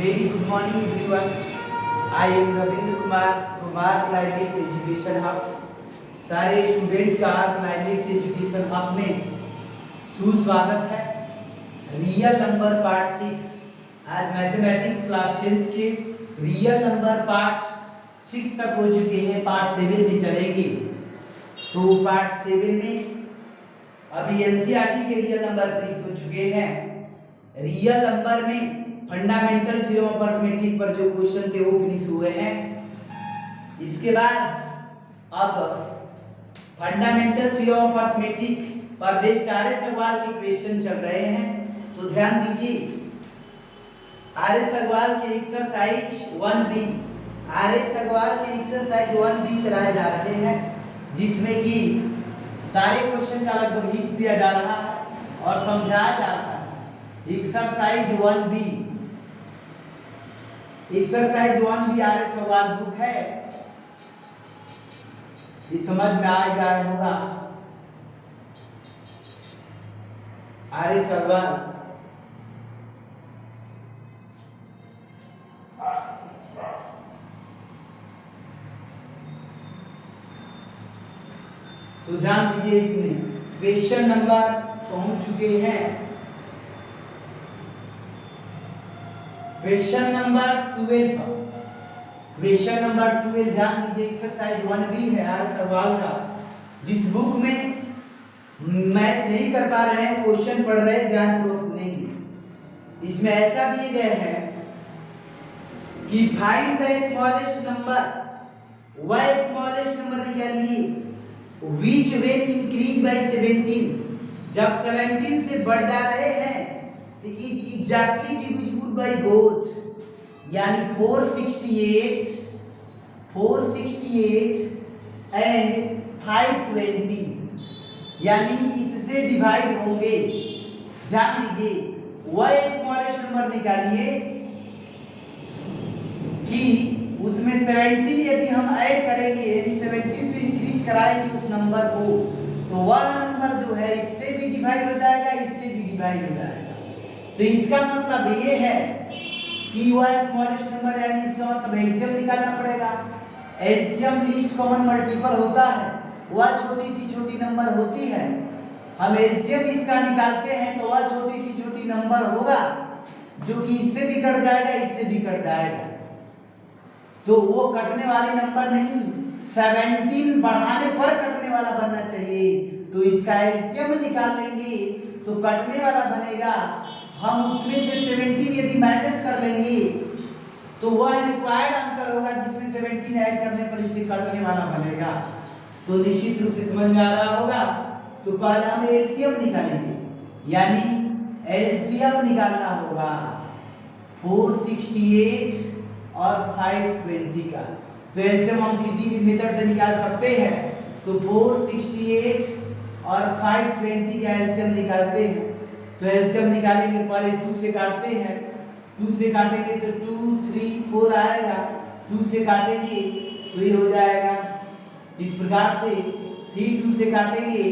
Very good morning everyone. I am Ravindra Kumar from R Climax Education Hub. सारे student का R Climax Education Hub में सुस्वागत है। Real number part 6 आज mathematics class 10th के real number part 6 तक हो चुके हैं। पार्ट 7 में चलेंगे। तो पार्ट 7 में अभी एनसीईआरटी के रियल नंबर फिनिश हो चुके हैं। रियल नंबर में फंडामेंटल थ्योरम ऑफ अरिथमेटिक पर जो क्वेश्चन थे वो फिनिश हुए हैं। इसके बाद अब फंडामेंटल थ्योरम ऑफ अरिथमेटिक पर बेस्ड आरएस अग्रवाल के क्वेश्चन चल रहे हैं। तो ध्यान दीजिए, आरएस अग्रवाल के एक्सरसाइज 1B आरएस अग्रवाल के एक्सरसाइज 1B चलाए जा रहे हैं, जिसमें कि सारे क्वेश्चन का लगभग हिंट दिया जा रहा है और समझाया जा रहा है। Exercise 1B RS Agarwal book है, ये समझ में आ गया होगा। आरएस अग्रवाल तो ध्यान दीजिए, इसमें क्वेश्चन नंबर पहुंच चुके हैं। क्वेश्चन नंबर 12 क्वेश्चन नंबर 12 ध्यान दीजिए, एक्सरसाइज 1B है आरएस अग्रवाल का। जिस बुक में मैच नहीं कर पा रहे हैं, क्वेश्चन पढ़ रहे हैं, ध्यानपूर्वक सुनेंगे। इसमें ऐसा दिए गए हैं कि फाइंड द स्मॉलेस्ट नंबर, वह स्मॉलेस्ट नंबर निकालिए व्हिच व्हेन इंक्रीज बाय 17, जब 17 से बढ़ जा रहे हैं तो is exactly divisible by both, यानी 468 एंड 520, यानी इससे डिवाइड होंगे। ध्यान दीजिए, वह स्मॉलेस्ट नंबर निकालिए कि उसमें 17 यदि हम ऐड करेंगे, यानी 17 से इंक्रीज कराएंगे उस नंबर को, तो वह नंबर जो है इससे भी डिवाइड हो जाएगा, इससे भी डिवाइड हो जाएगा। तो इसका मतलब ये है कि वह स्मॉलेस्ट नंबर, यानी इसका मतलब एलसीएम निकालना पड़ेगा। एलसीएम लीस्ट कॉमन मल्टीपल होता है, वह छोटी सी छोटी नंबर होती है। हम एलसीएम इसका निकालते हैं तो वह छोटी सी छोटी नंबर होगा जो कि इससे भी कट जाएगा, इससे भी कट जाएगा। तो वो कटने वाली नंबर नहीं, 17 बढ़ाने पर कटने वाला बनना चाहिए। तो इसका एलसीएम निकाल लेंगे तो कटने वाला बनेगा। हम उसमें से 17 यदि माइनस कर लेंगे तो वह रिक्वायर्ड आंसर होगा, जिसमें 17 ऐड करने पर इससे कटने वाला बनेगा। तो निश्चित रूप से समझ में आ रहा होगा। तो पहले हम एलसीएम निकालेंगे, यानी एलसीएम निकालना होगा 468 और 520 का। तो एलसीएम हम किसी भी मेथड से निकाल सकते हैं। तो 468 और 520 का एलसीएम निकालते हैं। तो एलसीएम निकालेंगे, पहले 2 से काटते हैं। 2 से काटेंगे तो 2 3 4 आएगा। 2 से काटेंगे तो ये हो जाएगा इस प्रकार से। फिर 2 से काटेंगे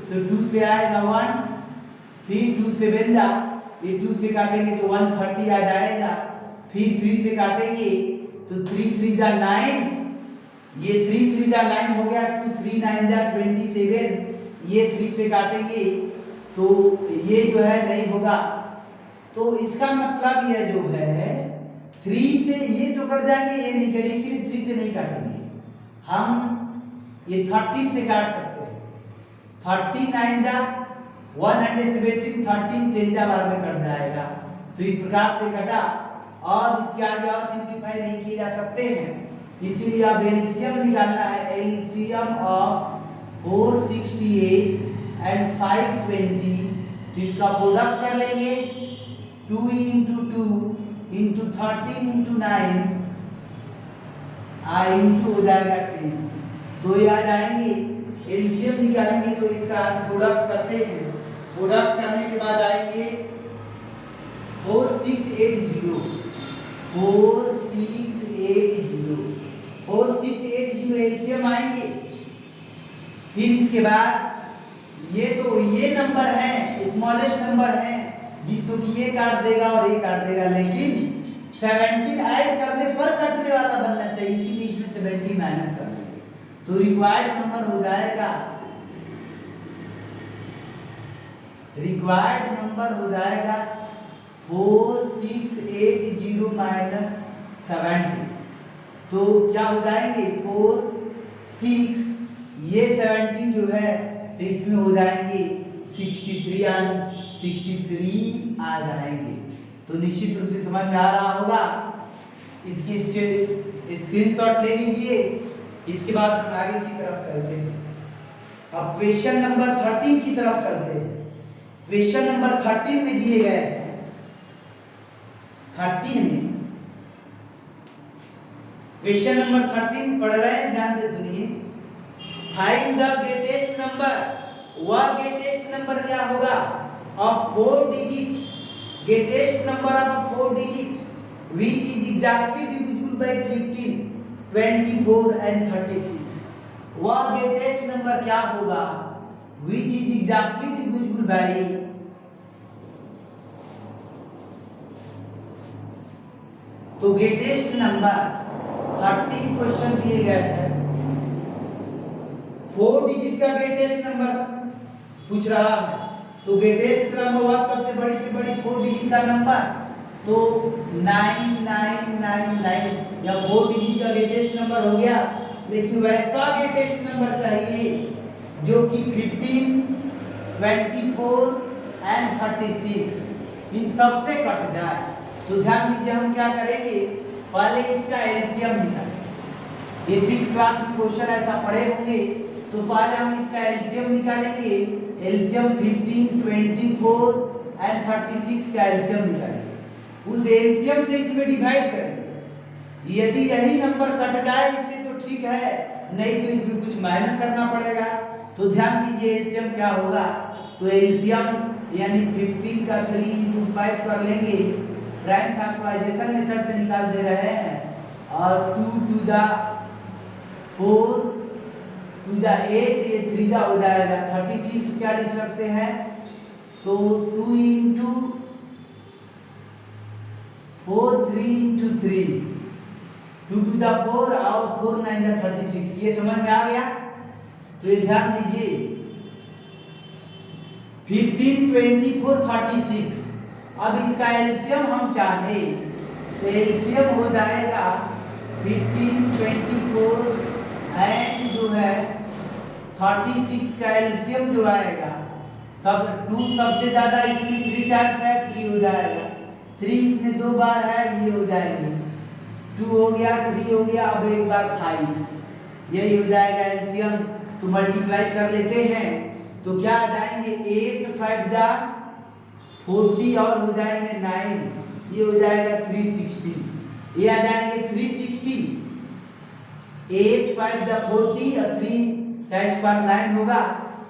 तो 2 से आएगा 1, फिर 2 से बेंदा, ये 2 से काटेंगे तो 130 आ जाएगा। फिर 3 से काटेंगे तो 3 3 जा 9, ये 3 3 जा 9 हो गया। 2 3 9 जा 27, ये 3 से काटेंगे तो ये जो है नहीं होगा। तो इसका मतलब ये जो है 3 से ये तो कट जाएंगे, ये नहीं कटेंगे, इसलिए 3 से नहीं काटेंगे। हम ये 13 से काट सकते हैं। 39 जा 117, 13 10 जा बार में कट जाएगा। तो इस प्रकार से कटा, और इसके आगे और सिंप्लीफाई नहीं किए जा सकते हैं। इसीलिए अब एलसीएम निकालना है। एलसीएम ऑफ 468 एंड 520, तो इसका प्रोडक्ट कर लेंगे। 2 into 2 into 13 into 9 इंटू हो जाएगा 10। तो ये आ जाएंगे, एलसीएम निकालेंगे तो इसका प्रोडक्ट करते हैं। प्रोडक्ट करने के बाद आएंगे 4680 एलसीएम आएंगे। फिर इसके बाद ये तो ये नंबर है, स्मॉलेस्ट नंबर है, जिसको कि ये काट देगा और ये काट देगा, लेकिन 17 ऐड करने पर कटने वाला बनना चाहिए, इसीलिए इसमें 70 माइनस कर देंगे। तो रिक्वायर्ड नंबर हो जाएगा 4680 माइनस 70। तो क्या हो जाएंगे 4 6, ये 17 जो है तो इसमें हो जाएंगे 63 आ जाएंगे। तो निश्चित रूप से समझ में आ रहा होगा। इसके स्क्रीनशॉट ले लीजिए। इसके बाद हम आगे की तरफ चलते हैं। अब क्वेश्चन नंबर 13 की तरफ चलते हैं। क्वेश्चन नंबर 13 में दिए गए हैं, 13 में क्वेश्चन नंबर 13 पढ़ रहे हैं, ध्यान से सुनिए। फाइंड द ग्रेटेस्ट नंबर, वह ग्रेटेस्ट नंबर क्या होगा of 4 digit, greatest number of 4 digit which is exactly divisible by 15, 24 and 36। वह ग्रेटेस्ट नंबर क्या होगा which is exactly divisible by, तो ग्रेटेस्ट नंबर 13 क्वेश्चन दिए गए हैं। 4 डिजिट का ग्रेटेस्ट नंबर पूछ रहा है, तो ग्रेटेस्ट नंबर हुआ सबसे बड़ी से बड़ी 4 डिजिट का नंबर, तो 9999 या 4 डिजिट का ग्रेटेस्ट नंबर हो गया। लेकिन वैसा ग्रेटेस्ट नंबर चाहिए जो कि 15, 24 एंड 36 इन सबसे कट जाए। तो ध्यान दीजिए, हम क्या करेंगे, पहले इसका एलसीएम निकालेंगे। ये 6 क्लास में क्वेश्चन ऐसा पढ़े होंगे, तो पहले हम इसका एलसीएम निकालेंगे। एलसीएम 15, 24 एंड 36 का एलसीएम निकालेंगे। उस एलसीएम से इसमें डिवाइड करेंगे। यदि यही नंबर कट जाए इससे तो ठीक है, नहीं तो इसमें कुछ माइनस करना पड़ेगा। तो ध्यान दीजिए एलसीएम क्या होगा, तो एलसीएम यानी 15 का 3 into 5 कर लेंगे, प्राइम फैक्टराइजेशन मेथड से निकाल दे रहे हैं, और 2 to the 4 to the 8, ये 3 जा हो जाएगा। 36 क्या लिख सकते हैं, तो 2 into 4 3 into 3, 2 to the 4 और 4 9 the 36। ये समझ में आ गया। तो ये ध्यान दीजिए 15, 24, 36। अब इसका एलसीएम हम चाहे तो एलसीएम हो जाएगा 15, 24 एंड जो है 36 का एलसीएम जो आएगा, सब 2 सबसे ज्यादा इसमें 3 टाइम्स है, 3 हो जाएगा। 3 इसमें 2 बार है, ये हो जाएंगे 2 हो गया, 3 हो गया, अब एक बार 5, यही हो जाएगा एलसीएम। तो मल्टीप्लाई कर लेते हैं, तो क्या आ जाएंगे 8 5 जा 40 और हो जाएंगे 9, ये हो जाएगा 360, ये आ जाएंगे 360। 8 5 जा 40 और 3 का स्क्वायर 9 होगा।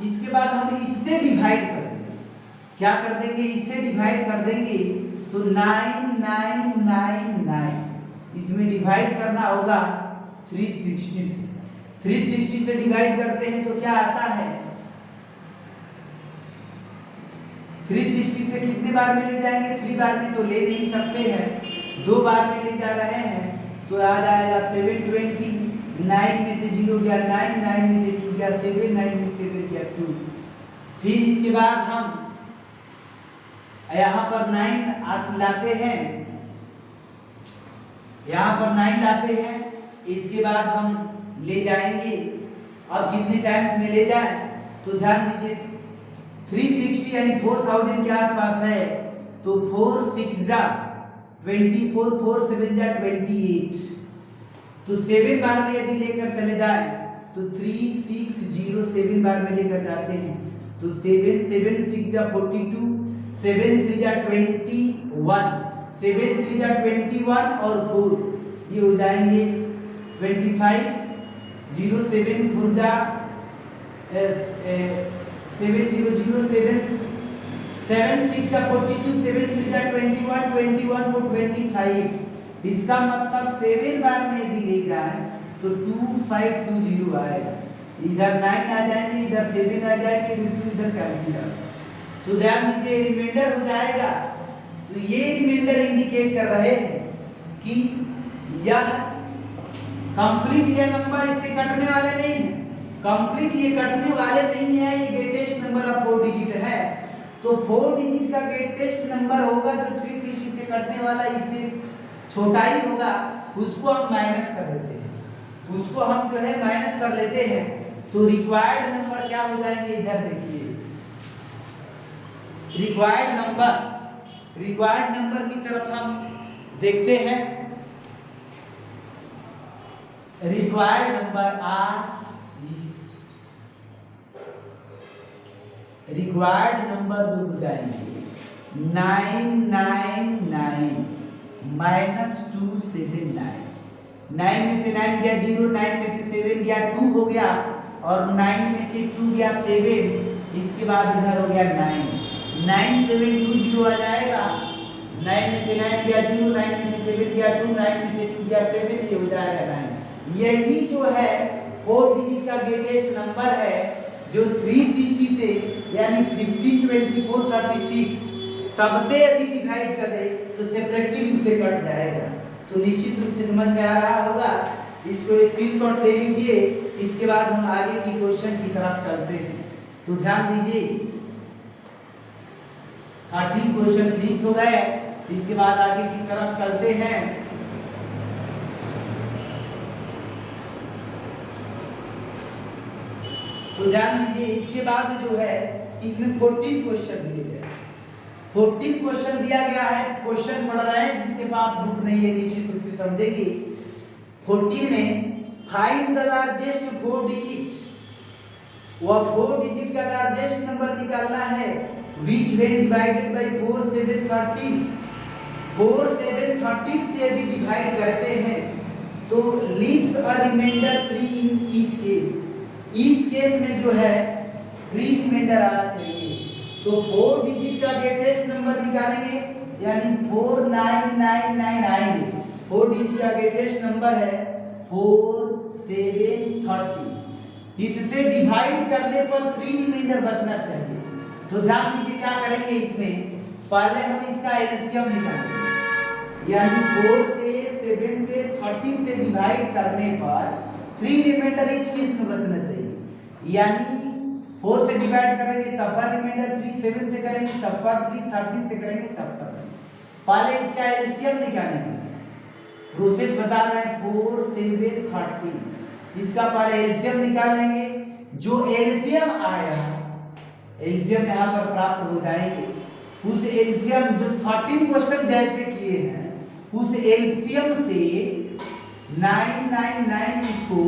इसके बाद हम इससे डिवाइड कर देंगे, क्या कर देंगे, इससे डिवाइड कर देंगे, तो 9999 इसमें डिवाइड करना होगा 360 से। 360 से डिवाइड करते हैं तो क्या आता है, 360 से कितने बार में ले जाएंगे, 3 बार में तो ले नहीं सकते हैं, 2 बार में ले जा रहे हैं, तो आ जाएगा 720। 9 में से 0 गया 9, 9 में से 2 गया 7, 9 में से फिर गया 2। फिर इसके बाद हम यहाँ पर 9 लाते हैं, यहाँ पर 9 लाते हैं। इसके बाद हम ले जाएंगे, अब कितने टाइम्स में ले जाए, तो ध्यान दीजिए 360 यानी 4000 के आसपास है, तो 4 6 जा 24, 4 7 जा 28, तो 7 बार में यदि लेकर चले जाए तो 3607 बार में लेकर जाते हैं, तो 7 7 6 जा 42, 7 3 जा 21, 7 3 जा 21 और 4 ये हो जाएंगे 25, 0 7 4 जा 7007, 7 6 जा 42, 7 3 जा 21, 21 4 25। इसका मतलब 7 बार में यदि ले जाए तो 2520 आएगा। इधर 9 आ जाएंगे, इधर 7 आ जाएंगे, 2 इधर कैंसिल आएगा। तो ध्यान दीजिए रिमाइंडर हो जाएगा, तो ये रिमाइंडर इंडिकेट कर रहे हैं कि यह कंप्लीट ये नंबर इससे कटने वाले नहीं है, कंप्लीट ये कटने वाले नहीं है, ये ग्रेटेस्ट नंबर ऑफ 4 डिजिट है। तो 4 डिजिट का ग्रेटेस्ट नंबर होगा जो 360 से कटने वाला इससे छोटा ही होगा, उसको हम माइनस कर लेते हैं, उसको हम जो है माइनस कर लेते हैं। तो रिक्वायर्ड नंबर क्या हो जाएंगे, इधर देखिए रिक्वायर्ड नंबर की तरफ हम देखते हैं। रिक्वायर्ड नंबर जो हो जाएंगे 999 माइनस 279। 9 में से 9 गया 0, 9 में से 7 गया 2 हो गया, और 9 में से 2 गया 7, इसके बाद इधर हो गया 9, 9720 आ जाएगा। 9 में से 9 गया 0, 9 में से 7 गया 2, 9 में से 2 गया 7, ये हो जाएगा 9। यही जो है 4 डिजिट का ग्रेटेस्ट नंबर है जो 360 से यानी 15, 24, 36 सबसे अधिक डिवाइड कर दे तो सेपरेटली रूप से कट जाएगा। तो निश्चित रूप से समझ में आ रहा होगा, इसको स्क्रीनशॉट ले लीजिए। इसके बाद हम आगे की क्वेश्चन की तरफ चलते हैं। तो ध्यान दीजिए, 13 क्वेश्चन प्लीज हो गए, इसके बाद आगे की तरफ चलते हैं। तो ध्यान दीजिए, इसके बाद जो है इसमें 14 क्वेश्चन दिए गए, 14 क्वेश्चन दिया गया है। क्वेश्चन पढ़ रहे हैं, जिसके पास बुक नहीं है निश्चित रूप से समझेगी। 14 में फाइंड द लार्जेस्ट 4 डिजिट्स, वह 4 डिजिट का लार्जेस्ट नंबर निकालना है which when divided by 4, 7, 13 4, 7, 13 से यदि डिवाइड करते हैं तो leaves a remainder 3 in each case। each case में जो है 3 रिमाइंडर आना चाहिए। तो 4 डिजिट का ग्रेटेस्ट नंबर निकालेंगे, यानी 4999 आएंगे। 4 डिजिट का ग्रेटेस्ट नंबर है 4, 7, 30। इससे डिवाइड करने पर 3 रिमाइंडर बचना चाहिए। तो ध्यान दीजिए क्या करेंगे, इसमें पहले हम इसका एलसीएम निकालेंगे, यानी 4 से 7 से 13 से डिवाइड करने पर 3 रिमाइंडर ईच केस में बचना चाहिए। यानी 4 से डिवाइड करेंगे तब पर रिमाइंडर 3, 7 से करेंगे तब पर 3, 13 से करेंगे तब पर। पहले इसका एलसीएम निकालेंगे, प्रोसेस बता रहे हैं 4, 7, 13। इसका पहले एलसीएम निकालेंगे, जो एलसीएम आया एलसीएम यहाँ पर प्राप्त हो जाएंगे। उस एलसीएम जो 13 क्वेश्चन जैसे किए हैं, उस एलसीएम से 999 इसको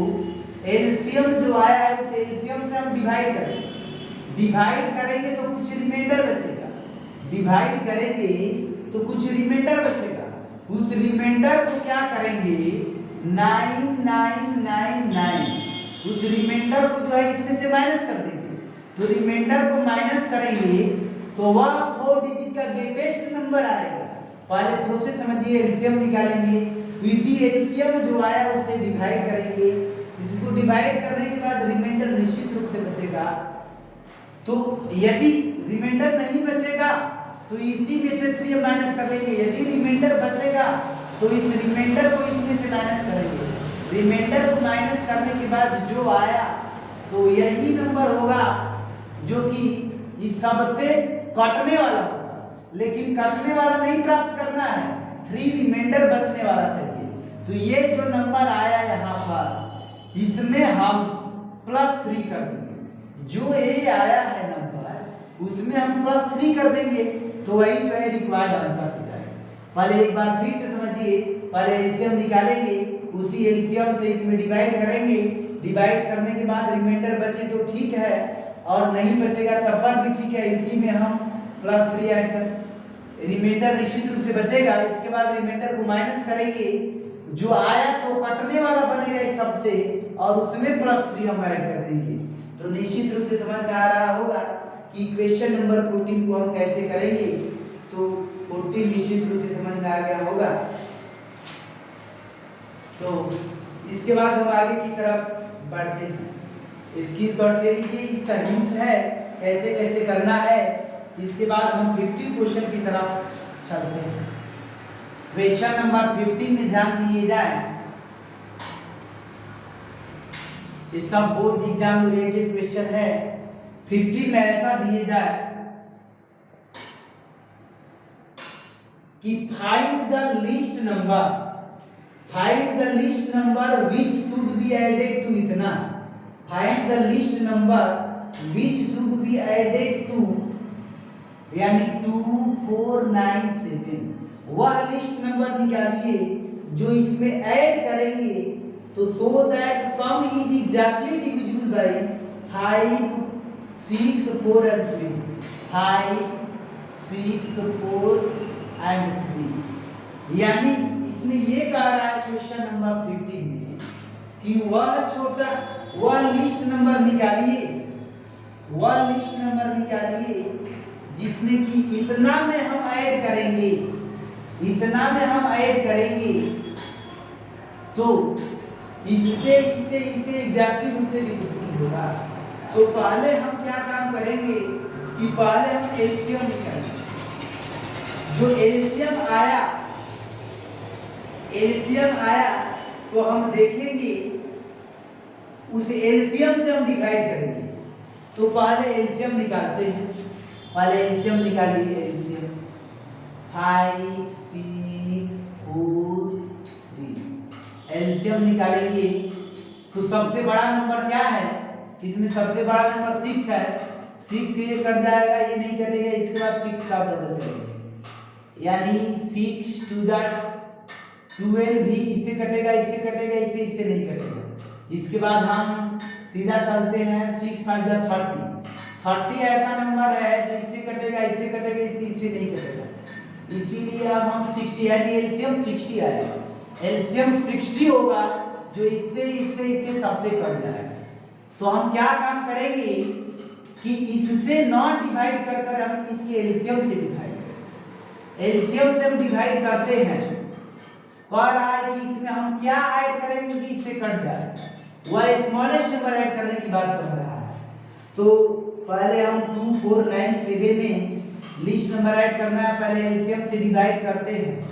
एलसीएम जो आया है उस एलसीएम से हम डिवाइड करेंगे। डिवाइड करेंगे तो कुछ रिमाइंडर बचेगा, डिवाइड करेंगे तो कुछ रिमाइंडर बचेगा। उस रिमाइंडर को क्या करेंगे, 9999 उस रिमाइंडर को जो है इसमें से माइनस कर देंगे। तो रिमाइंडर को माइनस करेंगे तो वह 4 डिजिट का ग्रेटेस्ट नंबर आएगा। पहले प्रोसेस समझिए, एलसीएम निकालेंगे, इसी एलसीएम जो आया उसे डिवाइड करेंगे। इसको डिवाइड करने के बाद रिमाइंडर निश्चित रूप से बचेगा। तो यदि रिमाइंडर नहीं बचेगा तो इसी में से 3 माइनस कर लेंगे। यदि रिमाइंडर बचेगा तो इस रिमाइंडर को इसमें से माइनस करेंगे। रिमाइंडर को माइनस करने के बाद जो आया तो यही नंबर होगा जो कि इस सबसे कटने वाला होगा, लेकिन कटने वाला नहीं प्राप्त करना है, 3 रिमाइंडर बचने वाला चाहिए। तो ये जो नंबर आया यहाँ पर, इसमें हम +3 कर देंगे। जो ये आया है नंबर उसमें हम +3 कर देंगे, तो वही जो है रिक्वायर्ड आंसर हो जाएगा। पहले एक बार फिर से समझिए, पहले एलसीएम निकालेंगे, उसी एलसीएम से इसमें डिवाइड करेंगे। डिवाइड करने के बाद रिमाइंडर बचे तो ठीक है, और नहीं बचेगा तब पर भी ठीक है। इसी में हम +3 ऐड कर, रिमाइंडर निश्चित रूप से बचेगा। इसके बाद रिमाइंडर को माइनस करेंगे, जो आया तो कटने वाला बनेगा इस सबसे, और उसमें +3 हम ऐड कर देंगे। तो निश्चित रूप से समझ में आ रहा होगा कि इक्वेशन नंबर 14 को हम कैसे करेंगे। तो 14 निश्चित रूप से समझ में आ गया होगा। तो इसके बाद हम आगे की तरफ बढ़ते हैं। स्क्रीनशॉट ले लीजिए, इसका हिंस है कैसे कैसे करना है। इसके बाद हम 15 क्वेश्चन की तरफ चलते हैं। क्वेश्चन नंबर 15 में ध्यान दिए जाए, ये सब बोर्ड एग्जाम रिलेटेड क्वेश्चन है। 15 में ऐसा दिए जाए कि find the least number which should be added to इतना, find the least number which should be added to, यानी 2497, वह लिस्ट नंबर निकालिए जो इसमें ऐड करेंगे तो so that some is exactly divisible by 5, 6, 4 and 3, 5, 6, 4 and 3। यानी इसमें ये कह रहा है क्वेश्चन नंबर 15 में कि वह लिस्ट नंबर निकालिए जिसमें कि इतना में हम ऐड करेंगे तो इससे एग्जैक्टली रूप से डिविजिबल होगा। तो पहले हम क्या काम करेंगे कि पहले हम एलसीएम निकालेंगे। जो एलसीएम आया तो हम देखेंगे उस एलसीएम से हम डिवाइड करेंगे। तो पहले एलसीएम निकालते हैं, पहले एलसीएम निकालिए। एलसीएम 5, 6, 4, 3, एलसीएम निकालेंगे तो सबसे बड़ा नंबर क्या है, इसमें सबसे बड़ा नंबर 6 है। 6 ये कट जाएगा, ये नहीं कटेगा, इसके बाद 6 का डबल चलेगा, यानी 6 2 12 भी इससे कटेगा, इससे नहीं कटेगा। इसके बाद हम सीधा चलते हैं 6 5 30 ऐसा नंबर है जो इससे कटेगा, इससे नहीं कटेगा। इसीलिए अब हम 60, यानी एलसीएम 60 आएगा। एलसीएम 60 होगा जो इससे सबसे कट जाएगा। तो हम क्या काम करेंगे कि इससे नॉट डिवाइड कर हम इसके एलसीएम से डिवाइड करें। एलसीएम से हम डिवाइड करते हैं, कह रहा है कि इसमें हम क्या ऐड करेंगे कि इससे कट जाए, वह स्मॉलेस्ट नंबर ऐड करने की बात कर रहा है। तो पहले हम 2497 में लिस्ट नंबर ऐड करना है, पहले एलसीएम से डिवाइड करते हैं।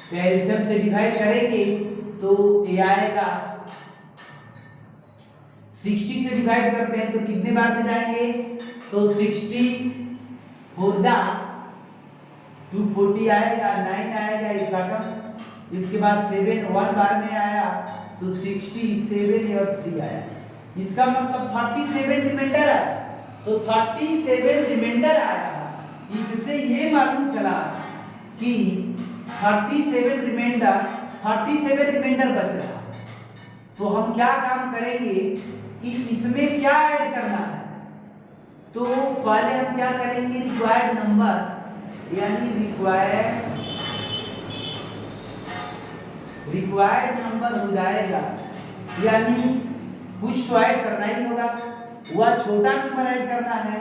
तो एलसीएम से डिवाइड करेंगे तो ये आएगा 60 से डिवाइड करते हैं तो कितने बार में जाएंगे, तो 60 4 240 आएगा, 9 आएगा, ये खत्म। इसके बाद 7 1 बार में आया तो 67 और 3 आया। इसका मतलब 37 रिमाइंडर आया। तो 37 रिमाइंडर आया, इससे ये मालूम चला कि 37 रिमाइंडर बच रहा। तो हम क्या काम करेंगे कि इसमें क्या ऐड करना है। तो पहले हम क्या करेंगे, रिक्वायर्ड नंबर, यानी रिक्वायर्ड नंबर हो जाएगा, यानी कुछ तो ऐड करना ही होगा। वह छोटा नंबर ऐड करना है,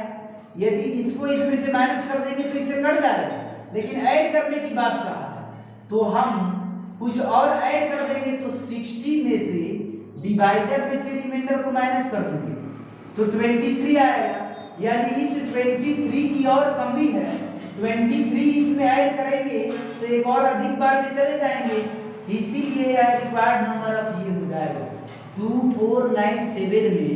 यदि इसको इसमें से माइनस कर देंगे तो इससे कट जाएगा, लेकिन ऐड करने की बात कहा है तो हम कुछ और ऐड कर देंगे। तो 60 में से डिवाइजर में से रिमाइंडर को माइनस कर देंगे तो 23 आएगा, यानी इस 23 की और कमी है, 23 इसमें ऐड करेंगे तो एक और अधिक बार में चले जाएंगे। इसीलिए यह रिक्वायर्ड नंबर अब ये हो जाएगा 2497 में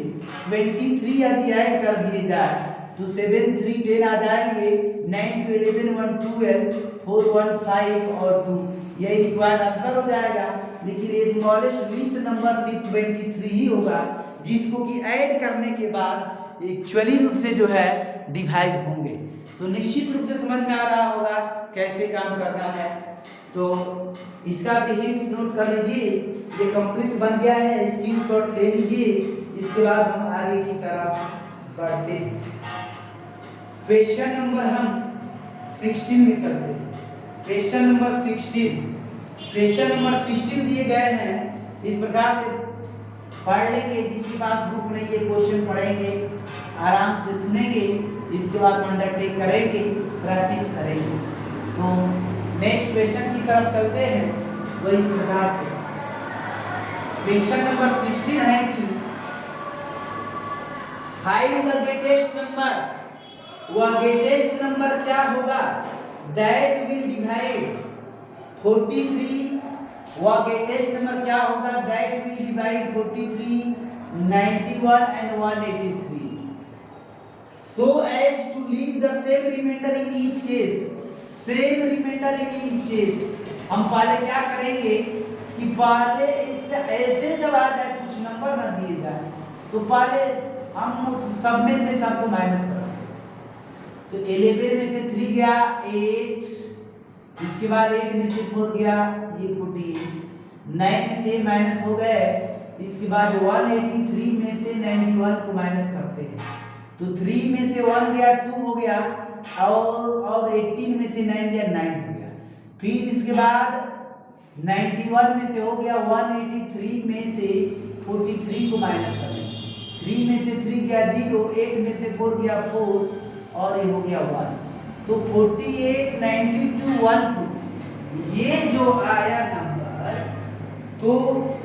23 यदि ऐड कर दिए जाए तो 7 3 10 आ जाएंगे, 9 2 11 1 12 4 1 5 और 2, यही रिक्वायर्ड आंसर हो जाएगा। लेकिन स्मॉलेस्ट लिस्ट नंबर सिर्फ 23 ही होगा, जिसको कि ऐड करने के बाद एक्चुअली रूप से जो है डिवाइड होंगे। तो निश्चित रूप से समझ में आ रहा होगा कैसे काम करना है। तो इसका भी हिंट्स नोट कर लीजिए, ये कंप्लीट बन गया है, स्क्रीनशॉट ले लीजिए। इसके बाद हम आगे की तरफ बढ़ते हैं। क्वेश्चन नंबर हम 16 में चलते हैं। क्वेश्चन नंबर 16 दिए गए हैं, इस प्रकार से पढ़ लेंगे। जिसके पास बुक नहीं है क्वेश्चन पढ़ेंगे, आराम से सुनेंगे, इसके बाद अंडरटेक करेंगे, प्रैक्टिस करेंगे। तो नेक्स्ट क्वेश्चन की तरफ चलते हैं। वो इस प्रकार से क्वेश्चन नंबर 16 है कि फाइंड द ग्रेटेस्ट नंबर। वह ग्रेटेस्ट नंबर क्या होगा दैट विल डिवाइड 43 वह ग्रेटेस्ट नंबर क्या होगा, that will divide 43, 91 and 183 so as to leave the same remainder in each case, same remainder in each case। हम पहले क्या करेंगे कि पहले ऐसे जब आ जाए कुछ नंबर ना दिए जाए तो पहले हम उस सब में से सबको माइनस करेंगे। तो 11 में से 3 गया 8, इसके बाद 8 में से 4 गया ये 48, 9 में से माइनस हो गए, इसके बाद 183 में से 91 को माइनस करते हैं तो 3 में से 1 गया 2 हो गया और 18 में से 9 गया 9 हो गया। फिर इसके बाद 91 में से हो गया 183 में से 43 को माइनस कर लेंगे, 3 में से 3 गया 0, 8 में से 4 गया 4 और ये हो गया 1 तो 48, 92, 140 ये जो आया नंबर तो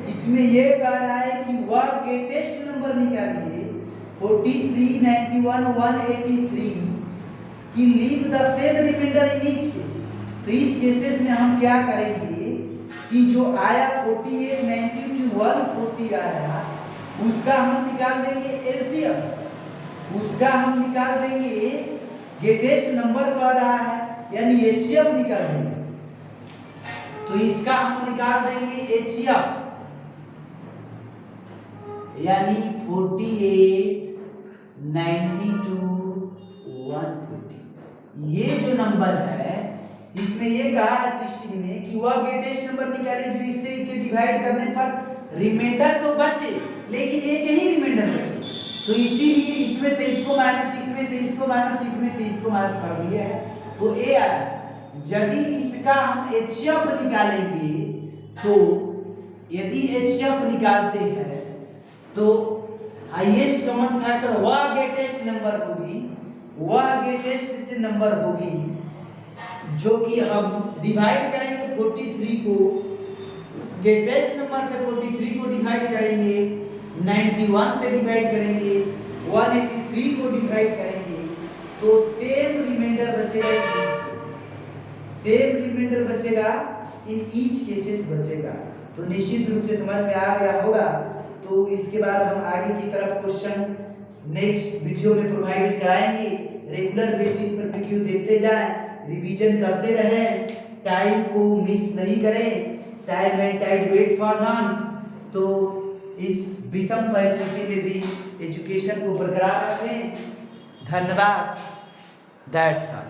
इसमें ये कह रहा है कि वह ग्रेटेस्ट नंबर निकालिए 43, 91, 183 की leave the same reminder in each case. तो इस केसेस में हम क्या करेंगे कि जो आया 48, 92, 140 आया उसका हम निकाल देंगे एलसीएम, उसका हम निकाल देंगे ग्रेटेस्ट नंबर कह रहा है यानी एचसीएफ निकाल देंगे। तो इसका हम निकाल देंगे एचसीएफ यानी 48, 92, 140 ये जो नंबर है इसमें ये कहा है 16 में कि वह ग्रेटेस्ट नंबर निकाले जो इससे इसे डिवाइड करने पर रिमाइंडर तो बचे लेकिन एक ही रिमाइंडर बचे। तो इसीलिए इसमें से इसको माइनस, इसमें से इसको माइनस, इसमें से इसको माइनस कर लिया है तो ए आया। यदि इसका हम एचसीएफ निकालेंगे तो यदि एचसीएफ निकालते हैं तो हाईएस्ट कॉमन फैक्टर वह ग्रेटेस्ट नंबर होगी, वह ग्रेटेस्ट नंबर होगी जो कि हम डिवाइड करेंगे 43 को, ग्रेटेस्ट नंबर से 43 को डिवाइड करेंगे, 91 से डिवाइड करेंगे, 183 को डिवाइड करेंगे तो सेम रिमाइंडर बचेगा, सेम रिमाइंडर बचेगा इन ईच केसेस बचेगा। तो निश्चित रूप से समझ में आ गया होगा। तो इसके बाद हम आगे की तरफ क्वेश्चन नेक्स्ट वीडियो में प्रोवाइड कराएंगे। रेगुलर बेसिस पर वीडियो देखते जाएं, रिवीजन करते रहें, टाइम को मिस नहीं करें, time and tide wait for none. तो इस विषम परिस्थिति में भी एजुकेशन को बरकरार रखें। धन्यवाद। That's all.